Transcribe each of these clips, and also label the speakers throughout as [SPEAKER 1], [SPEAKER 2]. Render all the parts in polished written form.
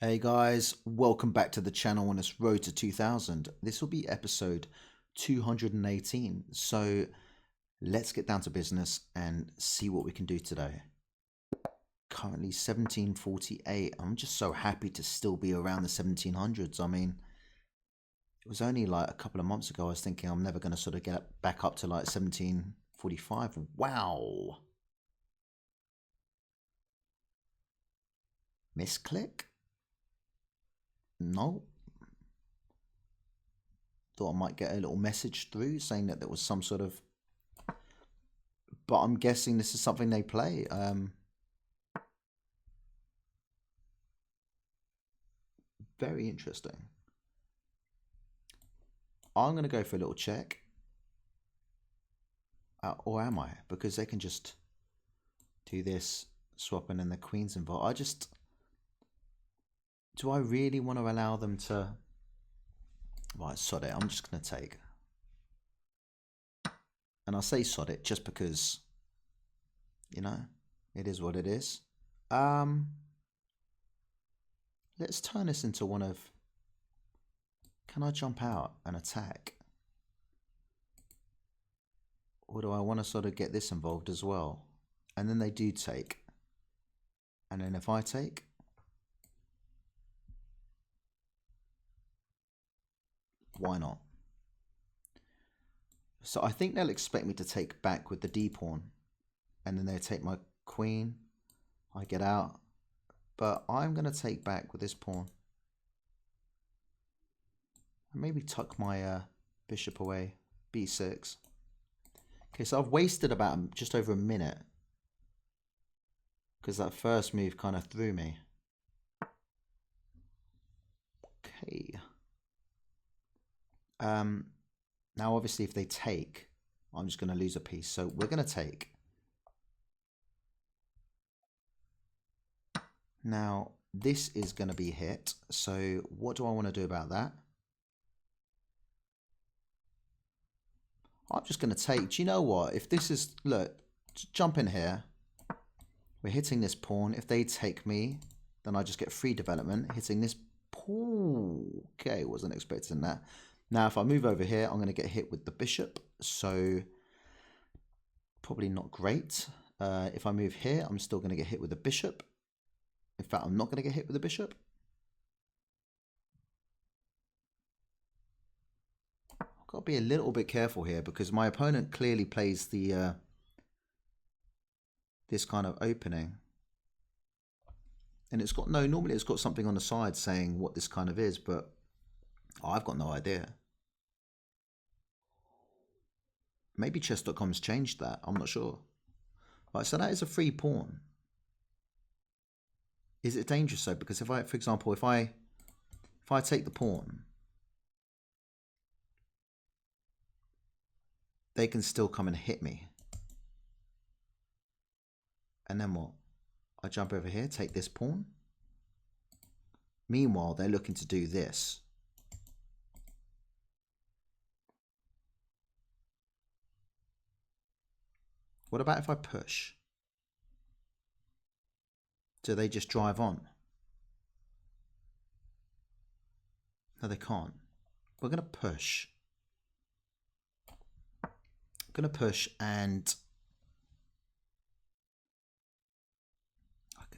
[SPEAKER 1] Hey guys, welcome back to the channel on this road to 2000. This will be episode 218. So let's get down to business and see what we can do today. Currently 1748. I'm just so happy to still be around the 1700s. I mean, it was only like a couple of months ago I was thinking I'm never going to sort of get back up to like 1745. Wow. Misclick? No. Thought I might get a little message through saying that there was some sort of, but I'm guessing this is something they play. Very interesting. I'm going to go for a little check. Or am I? Because they can just do this, swap, and then the queen's involved. Do I really want to allow them to? Right, sod it. I'm just going to take. And I'll say sod it just because, you know, it is what it is. Let's turn this into one of, can I jump out and attack? Or do I want to sort of get this involved as well? And then they do take. And then if I take, why not? So I think they'll expect me to take back with the D pawn. And then they take my queen. I get out. But I'm going to take back with this pawn. And maybe tuck my bishop away. B6. Okay, so I've wasted about just over a minute. Because that first move kind of threw me. Okay. Now obviously if they take, I'm just going to lose a piece. So we're going to take. Now this is going to be hit. So what do I want to do about that? I'm just going to take. Do you know what? If this is, look, jump in here. We're hitting this pawn. If they take me, then I just get free development. Hitting this. Ooh, okay, wasn't expecting that. Now, if I move over here, I'm going to get hit with the bishop. So, probably not great. If I move here, I'm still going to get hit with the bishop. In fact, I'm not going to get hit with the bishop. I've got to be a little bit careful here because my opponent clearly plays the this kind of opening. And it's got no, normally it's got something on the side saying what this kind of is, but I've got no idea. Maybe chess.com's changed that. I'm not sure. Right, so that is a free pawn. Is it dangerous though? Because if I, for example, if I take the pawn, they can still come and hit me. And then what? I jump over here, take this pawn. Meanwhile, they're looking to do this. What about if I push? Do they just drive on? No, they can't. We're going to push. I'm going to push and...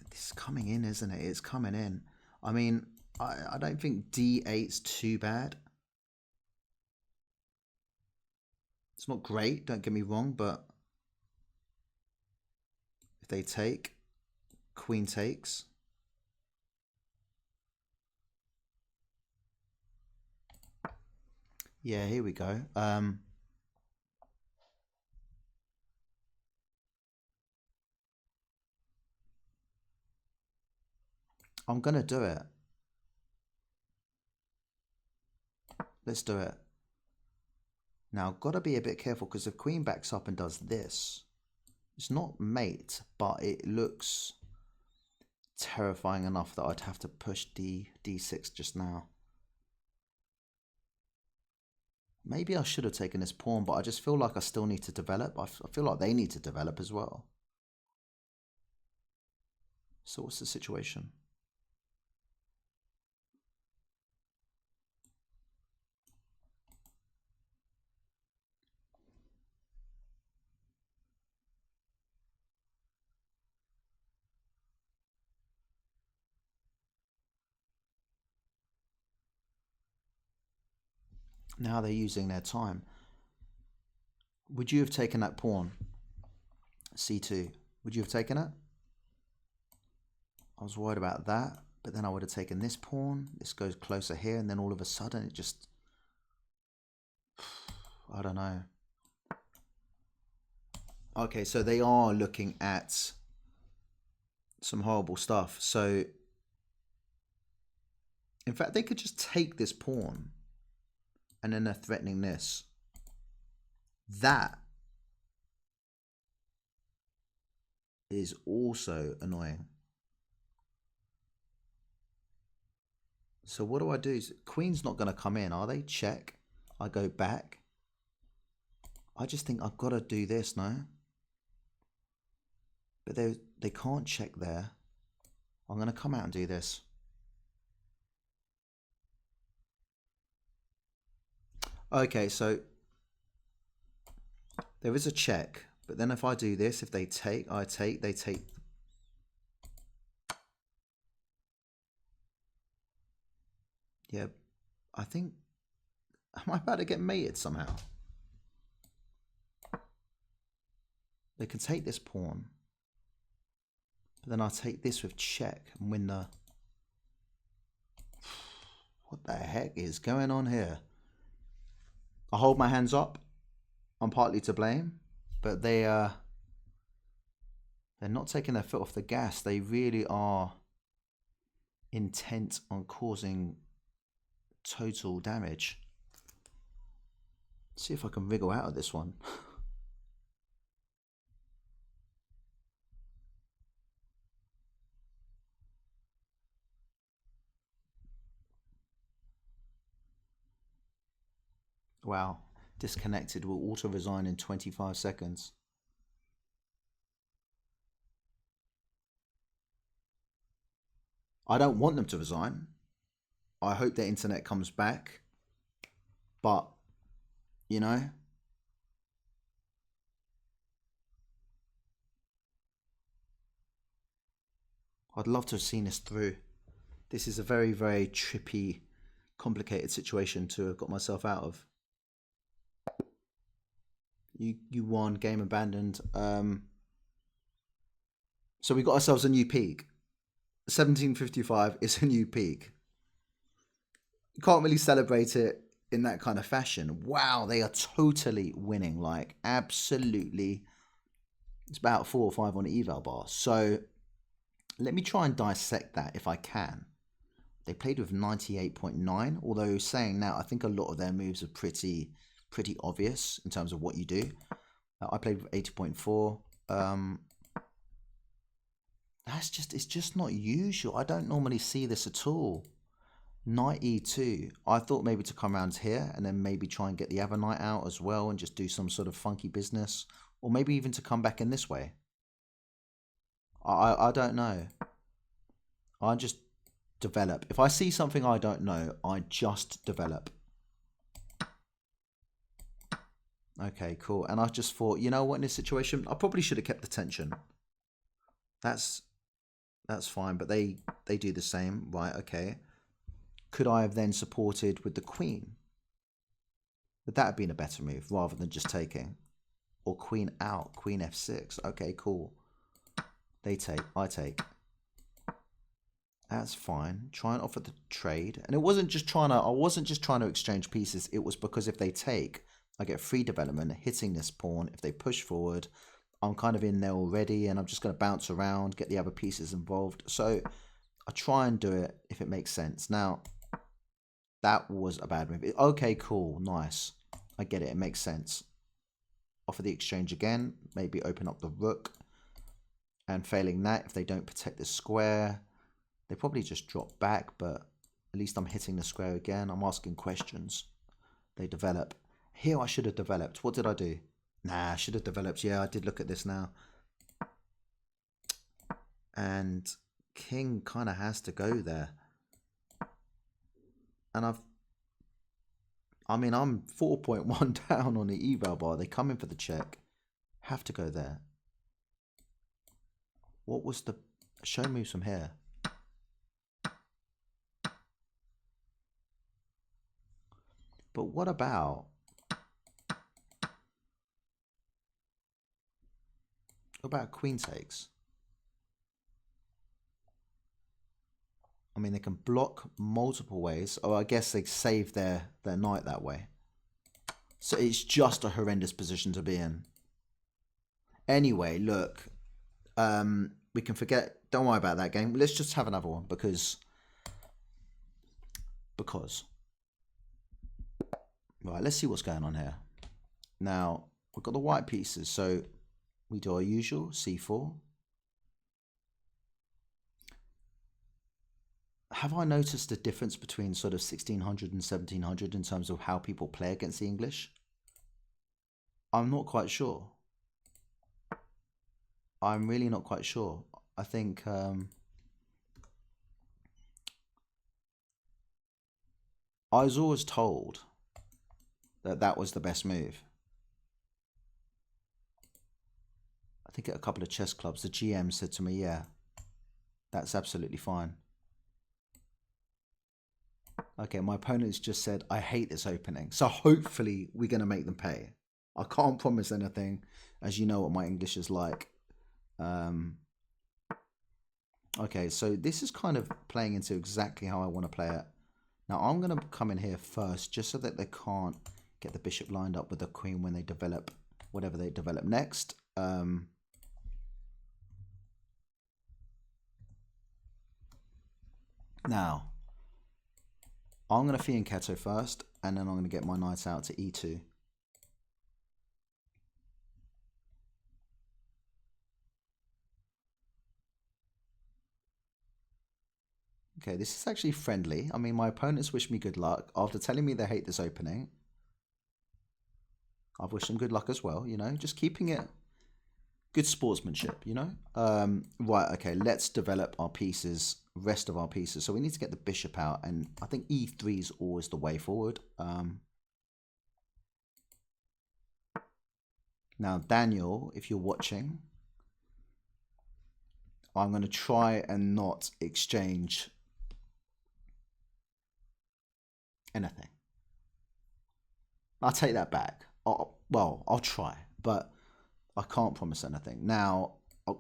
[SPEAKER 1] This is coming in, isn't it? It's coming in. I mean, I don't think D8's too bad. It's not great, don't get me wrong, but if they take, queen takes. Yeah, here we go. I'm going to do it. Let's do it. Now, got to be a bit careful because if queen backs up and does this, it's not mate, but it looks terrifying enough that I'd have to push D6 just now. Maybe I should have taken this pawn, but I just feel like I still need to develop. I feel like they need to develop as well. So what's the situation? Now they're using their time. Would you have taken that pawn? C2. Would you have taken it? I was worried about that, but then I would have taken this pawn. This goes closer here, and then all of a sudden it just... I don't know. Okay, so they are looking at some horrible stuff. So, in fact, they could just take this pawn, and then they're threatening this. That is also annoying. So what do I do? Queen's not going to come in, are they? Check. I go back. I just think I've got to do this, no? But they can't check there. I'm going to come out and do this. Okay, so there is a check. But then if I do this, if they take, I take, they take. Yeah, I think... Am I about to get mated somehow? They can take this pawn. But then I'll take this with check and win the... What the heck is going on here? I hold my hands up. I'm partly to blame. But they're not taking their foot off the gas. They really are intent on causing total damage. Let's see if I can wriggle out of this one. Wow. Disconnected, will auto resign in 25 seconds. I don't want them to resign. I hope their internet comes back. But, you know, I'd love to have seen this through. This is a very, very trippy, complicated situation to have got myself out of. You won, game abandoned. So we got ourselves a new peak. 1755 is a new peak. You can't really celebrate it in that kind of fashion. Wow, they are totally winning. Like, absolutely. It's about 4 or 5 on the eval bar. So let me try and dissect that if I can. They played with 98.9, although saying that, I think a lot of their moves are pretty obvious in terms of what you do. I played with 80.4. It's just not usual. I don't normally see this at all. Knight e2. I thought maybe to come around here and then maybe try and get the other knight out as well and just do some sort of funky business, or maybe even to come back in this way. I don't know. I just develop. If I see something I don't know, I just develop. Okay, cool. And I just thought, you know what, in this situation, I probably should have kept the tension. That's fine, but they do the same, right? Okay. Could I have then supported with the queen? Would that have been a better move rather than just taking? Or queen out, queen f6. Okay, cool. They take, I take. That's fine. Try and offer the trade. And I wasn't just trying to exchange pieces. It was because if they take, I get free development hitting this pawn. If they push forward, I'm kind of in there already and I'm just going to bounce around, get the other pieces involved. So I try and do it if it makes sense. Now, that was a bad move. Okay, cool, nice. I get it, it makes sense. Offer the exchange again, maybe open up the rook. And failing that, if they don't protect the square, they probably just drop back, but at least I'm hitting the square again. I'm asking questions. They develop. Here I should have developed. What did I do? Nah, I should have developed. Yeah, I did look at this now. And king kind of has to go there. And I'm 4.1 down on the eval bar. They come in for the check. Have to go there. What was the show moves from here? But what about queen takes? I mean, they can block multiple ways, or I guess they save their knight that way. So it's just a horrendous position to be in. Anyway, look, we can forget. Don't worry about that game. Let's just have another one because. Right, let's see what's going on here. Now, we've got the white pieces, so we do our usual c4. Have I noticed a difference between sort of 1600 and 1700 in terms of how people play against the English? I'm not quite sure. I'm really not quite sure. I think I was always told that that was the best move. I think at a couple of chess clubs, the GM said to me, yeah, that's absolutely fine. Okay, my opponent's just said, I hate this opening. So hopefully we're going to make them pay. I can't promise anything, as you know what my English is like. Okay, so this is kind of playing into exactly how I want to play it. Now I'm going to come in here first, just so that they can't get the bishop lined up with the queen when they develop whatever they develop next. Now, I'm going to fianchetto first, and then I'm going to get my knight out to e2. Okay, this is actually friendly. I mean, my opponents wish me good luck. After telling me they hate this opening, I've wished them good luck as well, you know, just keeping it good sportsmanship, you know. Right, okay, let's develop our pieces, rest of our pieces. So we need to get the bishop out, and I think e3 is always the way forward. Now, Daniel, if you're watching, I'm going to try and not exchange anything. I'll take that back. Well, I'll try, but I can't promise anything. Now, I'm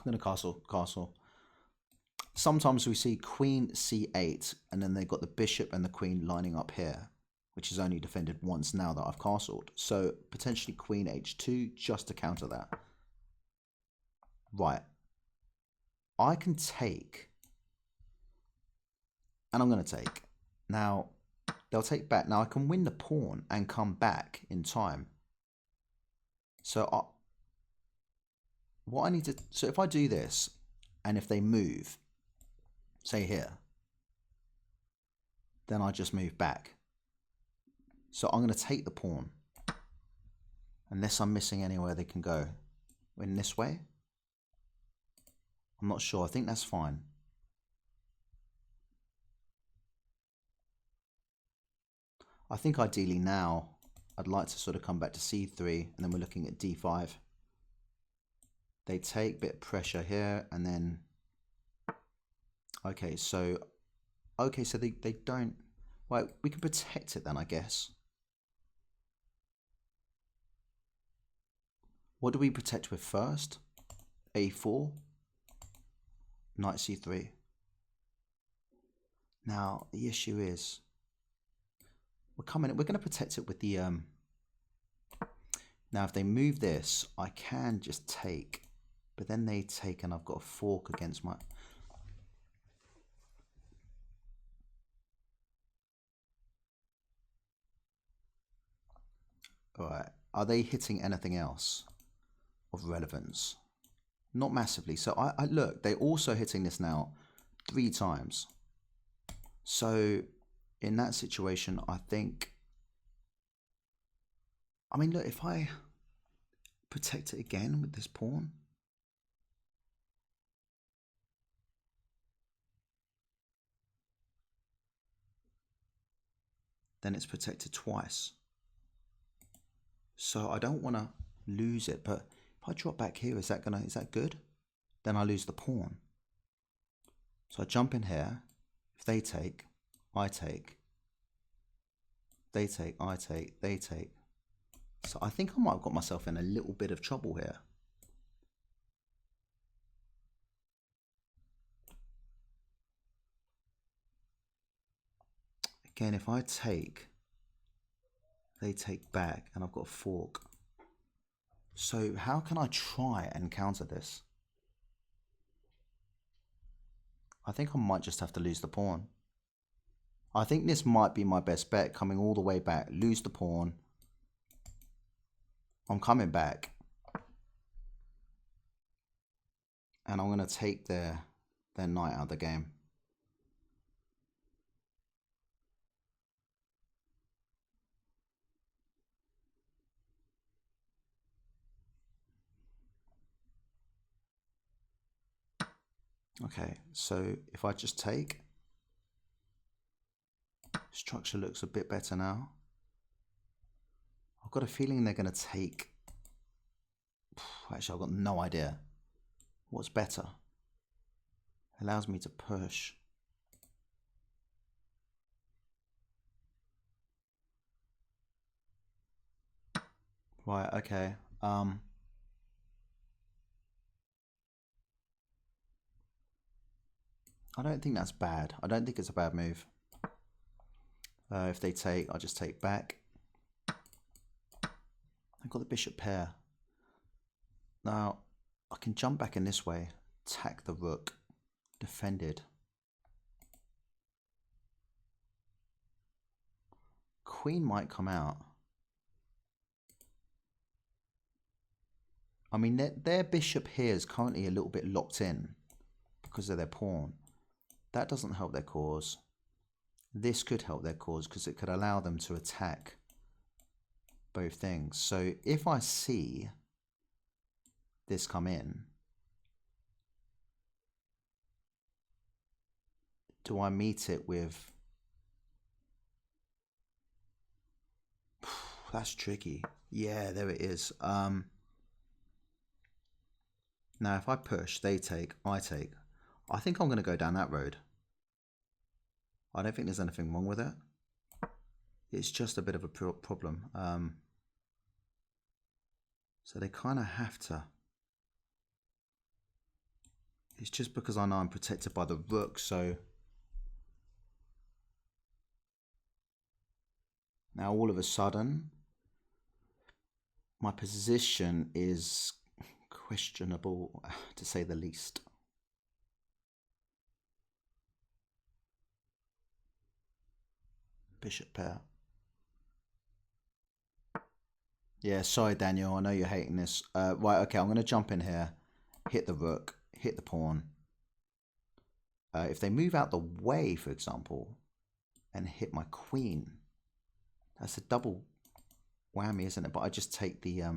[SPEAKER 1] going to castle. Sometimes we see queen c8, and then they've got the bishop and the queen lining up here, which is only defended once now that I've castled. So potentially queen h2 just to counter that. Right. I can take, and I'm going to take. Now, they'll take back. Now, I can win the pawn and come back in time. So what I need to, so if I do this, and if they move, say here, then I just move back. So I'm going to take the pawn, unless I'm missing anywhere they can go. In this way? I'm not sure. I think that's fine. I think ideally now, I'd like to sort of come back to c3, and then we're looking at d5. They take, bit of pressure here, and then... Okay, so they don't... Well, we can protect it then, I guess. What do we protect with first? a4, knight c3. Now, the issue is... we're going to protect it with the... Now, if they move this, I can just take... But then they take, and I've got a fork against my... Alright, are they hitting anything else of relevance? Not massively. So I look, they're also hitting this now 3 times. So in that situation, I think... I mean, look, if I protect it again with this pawn... then it's protected twice. So I don't want to lose it, but if I drop back here, is that good? Then I lose the pawn. So I jump in here. If they take, I take. They take, I take, they take. So I think I might have got myself in a little bit of trouble here. Again, if I take, they take back, and I've got a fork. So how can I try and counter this? I think I might just have to lose the pawn. I think this might be my best bet, coming all the way back, lose the pawn. I'm coming back. And I'm going to take their knight out of the game. Okay, so if I just take, structure looks a bit better now. I've got a feeling they're going to take. Actually, I've got no idea. What's better? Allows me to push. Right, okay. I don't think that's bad. I don't think it's a bad move. If they take, I'll just take back. I've got the bishop pair. Now, I can jump back in this way, attack the rook, defended. Queen might come out. I mean, their bishop here is currently a little bit locked in because of their pawn. That doesn't help their cause. This could help their cause because it could allow them to attack both things. So if I see this come in, do I meet it with... That's tricky. Yeah, there it is. Now, if I push, they take, I take. I think I'm going to go down that road. I don't think there's anything wrong with it. It's just a bit of a problem. So they kind of have to. It's just because I know I'm protected by the rook, so... Now all of a sudden, my position is questionable, to say the least. Bishop pair. Yeah, sorry Daniel, I know you're hating this. Right, okay, I'm going to jump in here, hit the rook, hit the pawn. If they move out the way, for example, and hit my queen, that's a double whammy, isn't it? But I just take the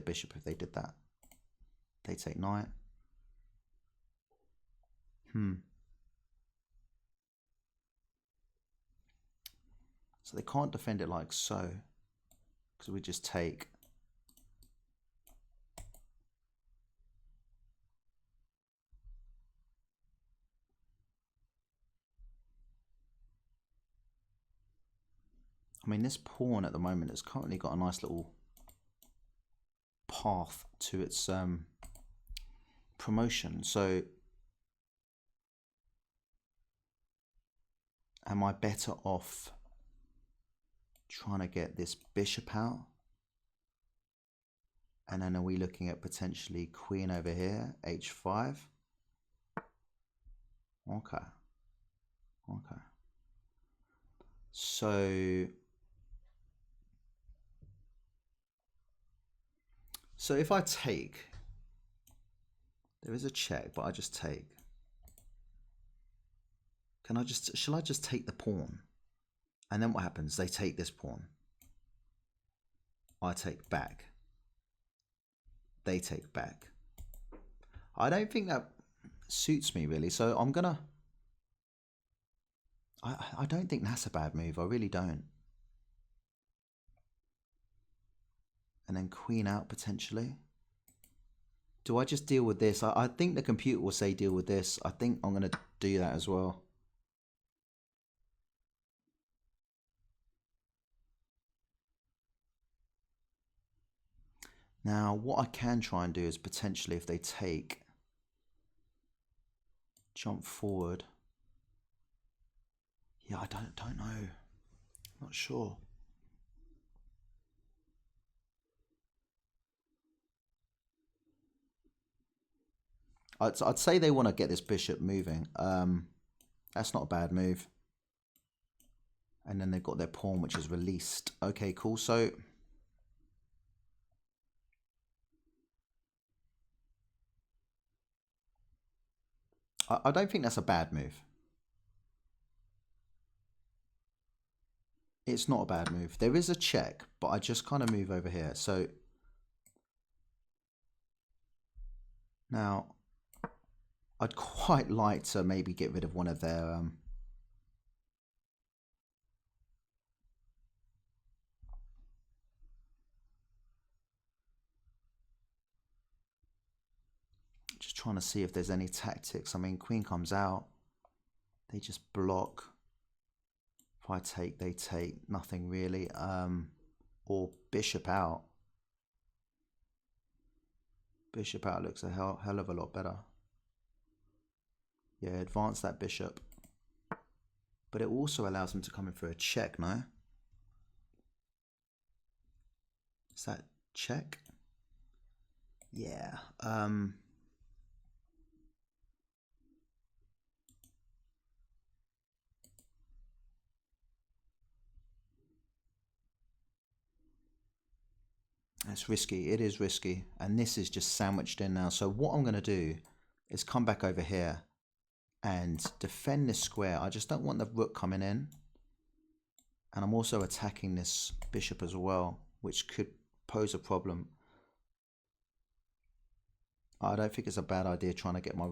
[SPEAKER 1] bishop if they did that. They take knight. So they can't defend it like so, because we just take. I mean, this pawn at the moment has currently got a nice little path to its promotion. So am I better off trying to get this bishop out? And then are we looking at potentially queen over here, h5? Okay. Okay. So if I take, there is a check, but I just take. Shall I just take the pawn? And then what happens? They take this pawn. I take back. They take back. I don't think that suits me really. So I'm gonna, I don't think that's a bad move. I really don't. And then queen out potentially. Do I just deal with this? I think the computer will say deal with this. I think I'm going to do that as well. Now, what I can try and do is potentially, if they take, jump forward. Yeah, I don't know. Not sure. I'd say they want to get this bishop moving. That's not a bad move. And then they've got their pawn, which is released. Okay, cool. So I don't think that's a bad move. It's not a bad move. There is a check, but I just kind of move over here. So now I'd quite like to maybe get rid of one of their just trying to see if there's any tactics. I mean, queen comes out. They just block. If I take, they take. Nothing really. Or bishop out. Bishop out looks a hell of a lot better. Yeah, advance that bishop. But it also allows him to come in for a check, no? Is that check? Yeah. It's risky. It is risky. And this is just sandwiched in now. So what I'm going to do is come back over here and defend this square. I just don't want the rook coming in. And I'm also attacking this bishop as well, which could pose a problem. I don't think it's a bad idea trying to get my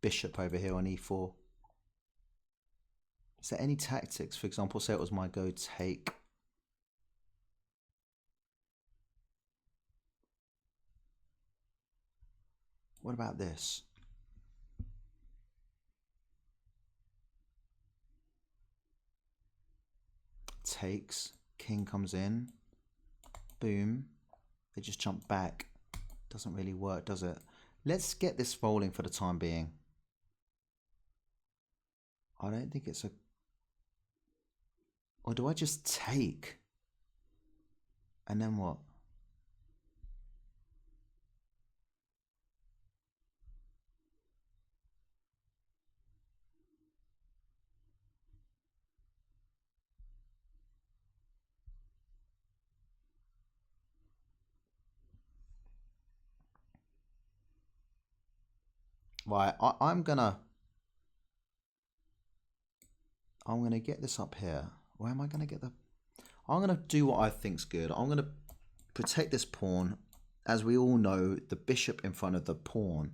[SPEAKER 1] bishop over here on e4. Is there any tactics? For example, say it was my go take. What about this? Takes, king comes in, boom, they just jump back. Doesn't really work, does it? Let's get this rolling for the time being. I don't think it's a... Or do I just take? And then what? Right, I'm gonna get this up here. Where am I gonna get the... I'm gonna do what I think's good. I'm gonna protect this pawn. As we all know, the bishop in front of the pawn,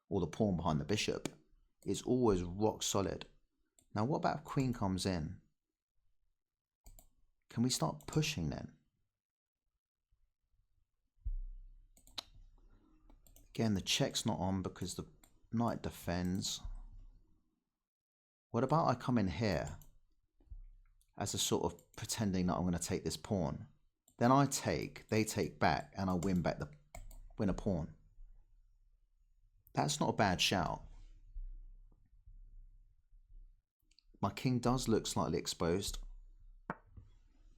[SPEAKER 1] or the pawn behind the bishop, is always rock solid. Now what about if queen comes in? Can we start pushing then? Again, the check's not on because the knight defends. What about I come in here as a sort of pretending that I'm going to take this pawn? Then I take, they take back, and I win back win a pawn. That's not a bad shout. My king does look slightly exposed.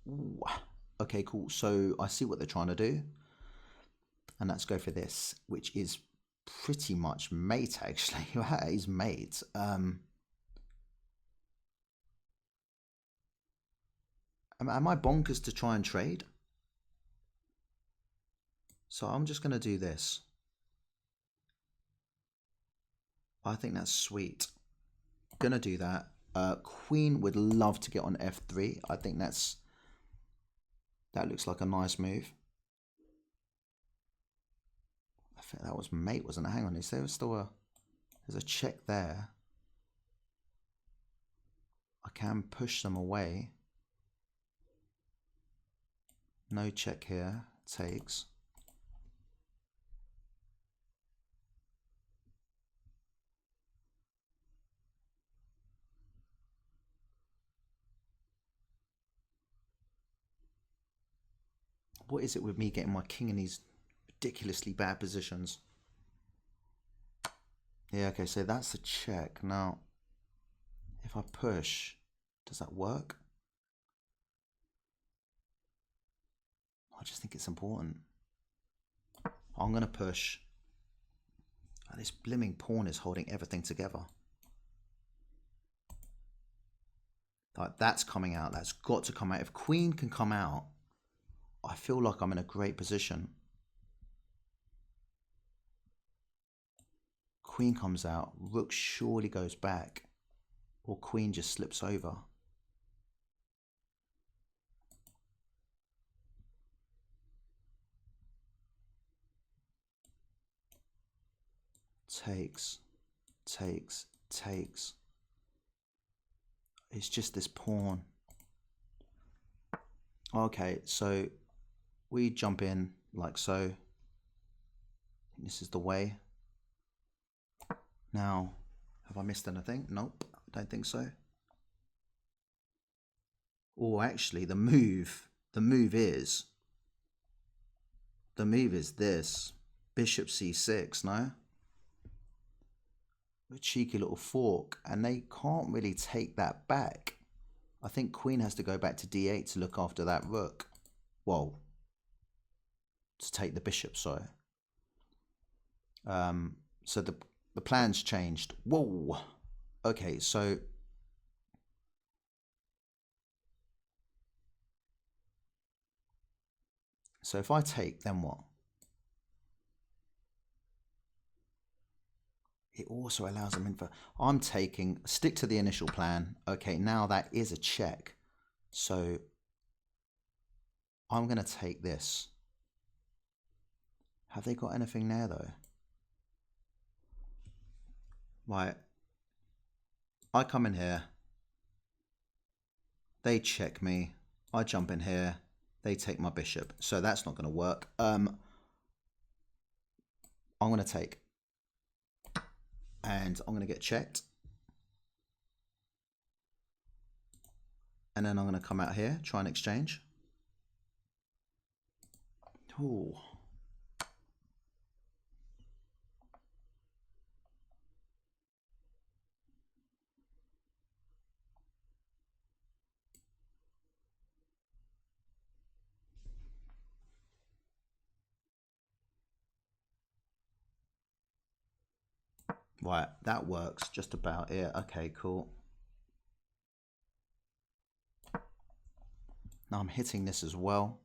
[SPEAKER 1] Ooh. Okay, cool. So I see what they're trying to do. And let's go for this, which is pretty much mate, actually. That is mate. Am I bonkers to try and trade? So I'm just going to do this. I think that's sweet. Gonna do that. Queen would love to get on f3. I think that looks like a nice move. I think that was mate, wasn't it? Hang on, is there still there's a check there. I can push them away. No check here. Takes. What is it with me getting my king in these ridiculously bad positions. Yeah, okay, so that's a check. Now, if I push, does that work? I just think it's important. I'm going to push. And this blimming pawn is holding everything together. Like, that's coming out. That's got to come out. If queen can come out, I feel like I'm in a great position. Queen comes out. Rook surely goes back. Or queen just slips over. Takes. It's just this pawn. Okay, so we jump in like so. This is the way. Now, have I missed anything? Nope, I don't think so. Or actually, the move is this. Bishop c6, no? A cheeky little fork, and they can't really take that back. I think queen has to go back to d8 to look after that rook. Well, to take the bishop, sorry. So the plan's changed. Whoa. Okay, so if I take, then what? It also allows them in for... I'm taking... Stick to the initial plan. Okay, now that is a check. So I'm going to take this. Have they got anything there, though? Right. I come in here. They check me. I jump in here. They take my bishop. So that's not going to work. I'm going to take. And I'm going to get checked. And then I'm going to come out here, try and exchange. Ooh. Right, that works just about it. Okay, cool. Now I'm hitting this as well.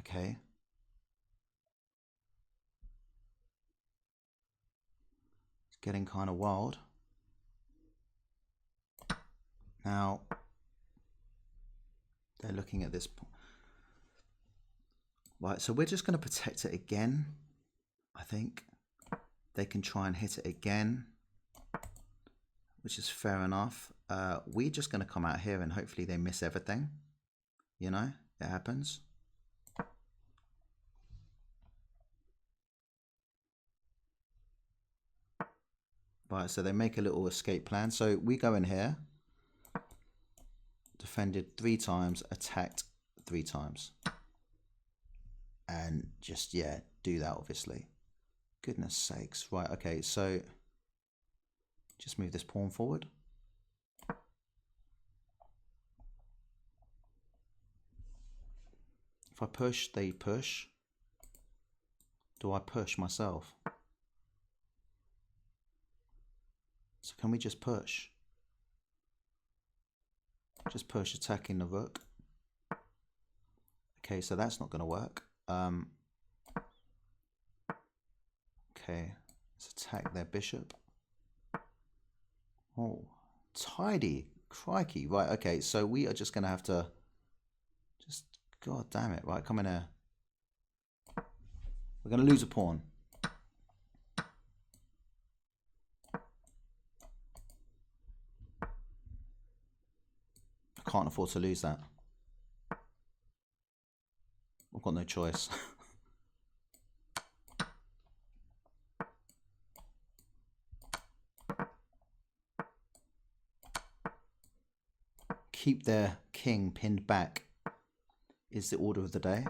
[SPEAKER 1] Okay. It's getting kind of wild. Now, they're looking at this. Right, so we're just going to protect it again, I think. They can try and hit it again, which is fair enough. We're just going to come out here and hopefully they miss everything. You know, it happens. Right, so they make a little escape plan. So we go in here, defended 3 times, attacked 3 times. And just, yeah, do that, obviously. Goodness sakes. Right, okay, so just move this pawn forward. If I push, they push. Do I push myself? So can we just push? Just push, attacking the rook. Okay, so that's not going to work. Okay, let's attack their bishop. Oh, tidy. Crikey. Right, okay, so we are just going to have to... Just, god damn it. Right, come in here. We're going to lose a pawn. I can't afford to lose that. I've got no choice. Keep their king pinned back is the order of the day.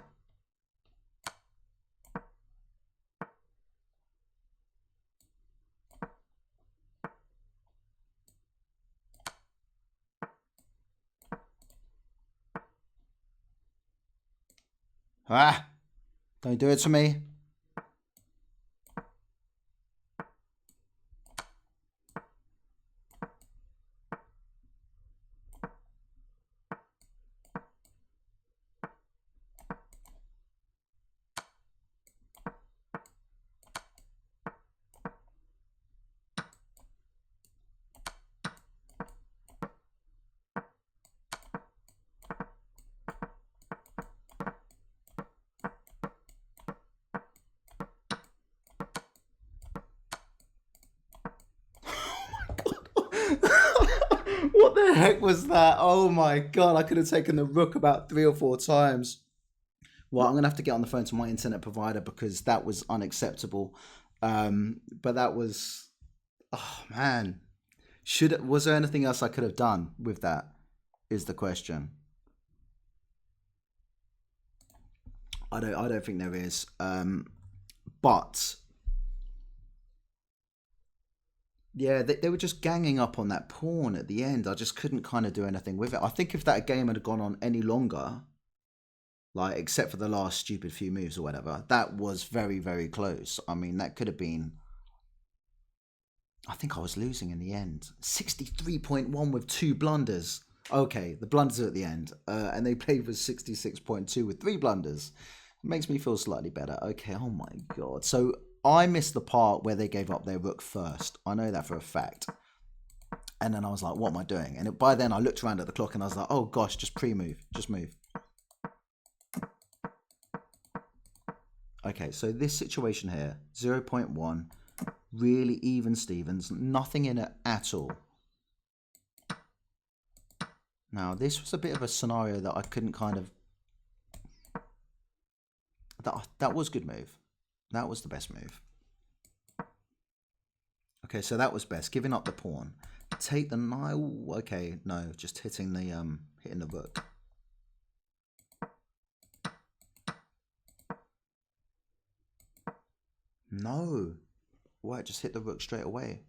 [SPEAKER 1] Ah, don't do it to me. What the heck was that? Oh my god, I could have taken the rook about 3 or 4 times. Well, I'm gonna have to get on the phone to my internet provider because that was unacceptable. But that was, oh man, was there anything else I could have done with that? Is the question. I don't think there is. But yeah, they were just ganging up on that pawn at the end. I just couldn't kind of do anything with it. I think if that game had gone on any longer, like except for the last stupid few moves or whatever, that was very, very close. I mean, that could have been. I think I was losing in the end. 63.1 with 2 blunders. Okay, the blunders are at the end. And they played with 66.2 with 3 blunders. It makes me feel slightly better. Okay, oh my god. So I missed the part where they gave up their rook first. I know that for a fact. And then I was like, what am I doing? And by then I looked around at the clock and I was like, oh gosh, just pre-move. Just move. Okay, so this situation here, 0.1, really even Stevens, nothing in it at all. Now, this was a bit of a scenario that I couldn't kind of... That was a good move. That was the best move. Okay, so that was best. Giving up the pawn. Take the knight. Okay, no, just hitting the rook. No. Why, just hit the rook straight away.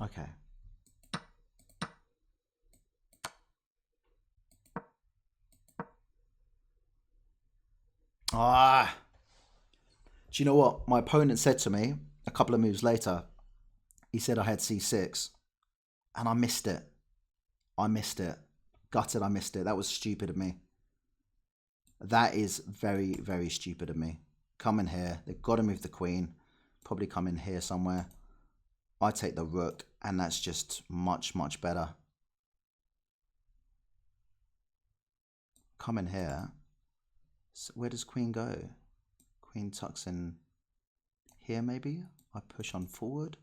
[SPEAKER 1] Okay. Ah. Do you know what? My opponent said to me a couple of moves later, he said I had c6 and I missed it. I missed it. Gutted I missed it. That was stupid of me. That is very, very stupid of me. Come in here. They've got to move the queen. Probably come in here somewhere. I take the rook, and that's just much, much better. Come in here. So where does queen go? Queen tucks in here, maybe? I push on forward.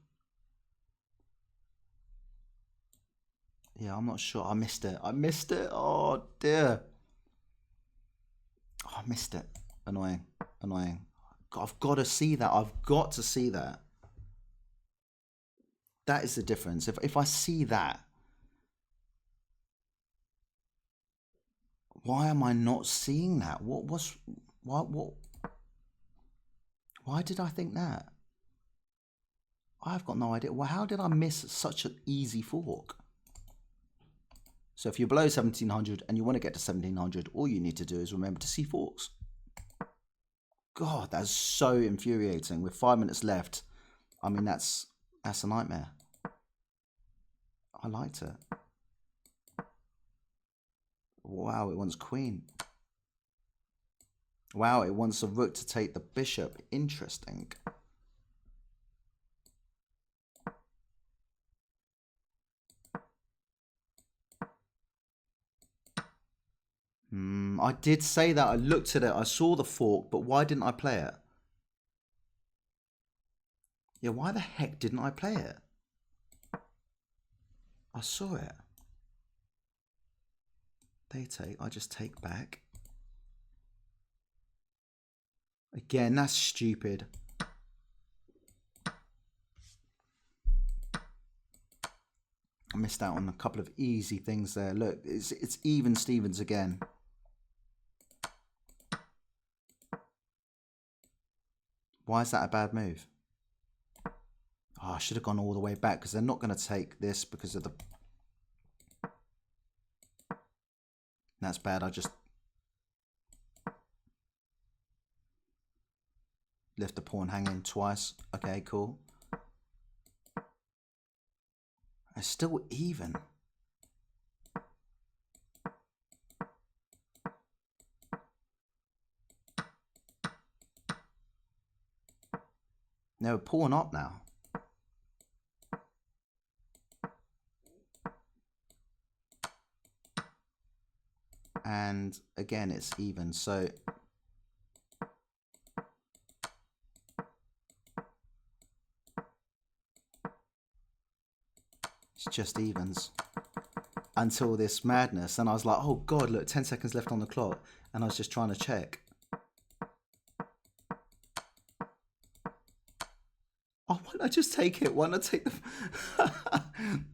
[SPEAKER 1] Yeah, I'm not sure. I missed it. I missed it. Oh, dear. Oh, I missed it. Annoying. Annoying. I've got to see that. I've got to see that. That is the difference. If I see that, why am I not seeing that? Why did I think that? I've got no idea. Well, how did I miss such an easy fork? So if you're below 1700 and you want to get to 1700, all you need to do is remember to see forks. God, that's so infuriating. With 5 minutes left, I mean, that's a nightmare. I liked it. Wow, it wants queen. Wow, it wants a rook to take the bishop. Interesting. I did say that. I looked at it. I saw the fork, but why didn't I play it? Yeah, why the heck didn't I play it? I saw it. They take. I just take back. Again, that's stupid. I missed out on a couple of easy things there. Look, it's even Stevens again. Why is that a bad move? Oh, I should have gone all the way back because they're not going to take this because of the... That's bad. I just left the pawn hanging twice. Okay, cool. It's still even. No, pawn up now. And again, it's even. So it's just evens until this madness. And I was like, oh God, look, 10 seconds left on the clock. And I was just trying to check. Oh, why didn't I just take it? Why didn't I take the...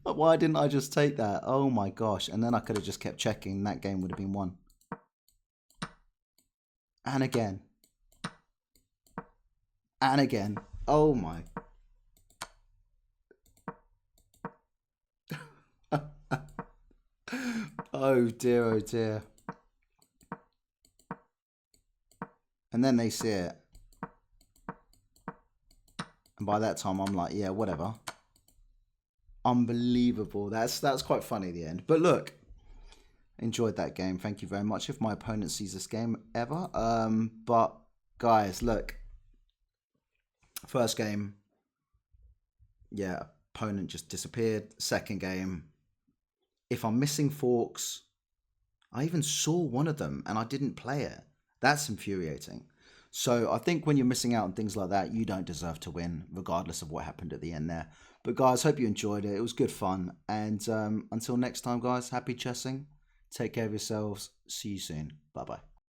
[SPEAKER 1] Why didn't I just take that? Oh my gosh. And then I could have just kept checking. That game would have been won. And again. And again. Oh my. Oh dear, oh dear. And then they see it. And by that time, I'm like, yeah, whatever. Unbelievable. That's quite funny at the end. But look, enjoyed that game. Thank you very much. If my opponent sees this game ever. But guys, look. First game, yeah, opponent just disappeared. Second game, if I'm missing forks, I even saw one of them and I didn't play it. That's infuriating. So I think when you're missing out on things like that, you don't deserve to win, regardless of what happened at the end there. But guys, hope you enjoyed it. It was good fun. And until next time, guys, happy chessing. Take care of yourselves. See you soon. Bye-bye.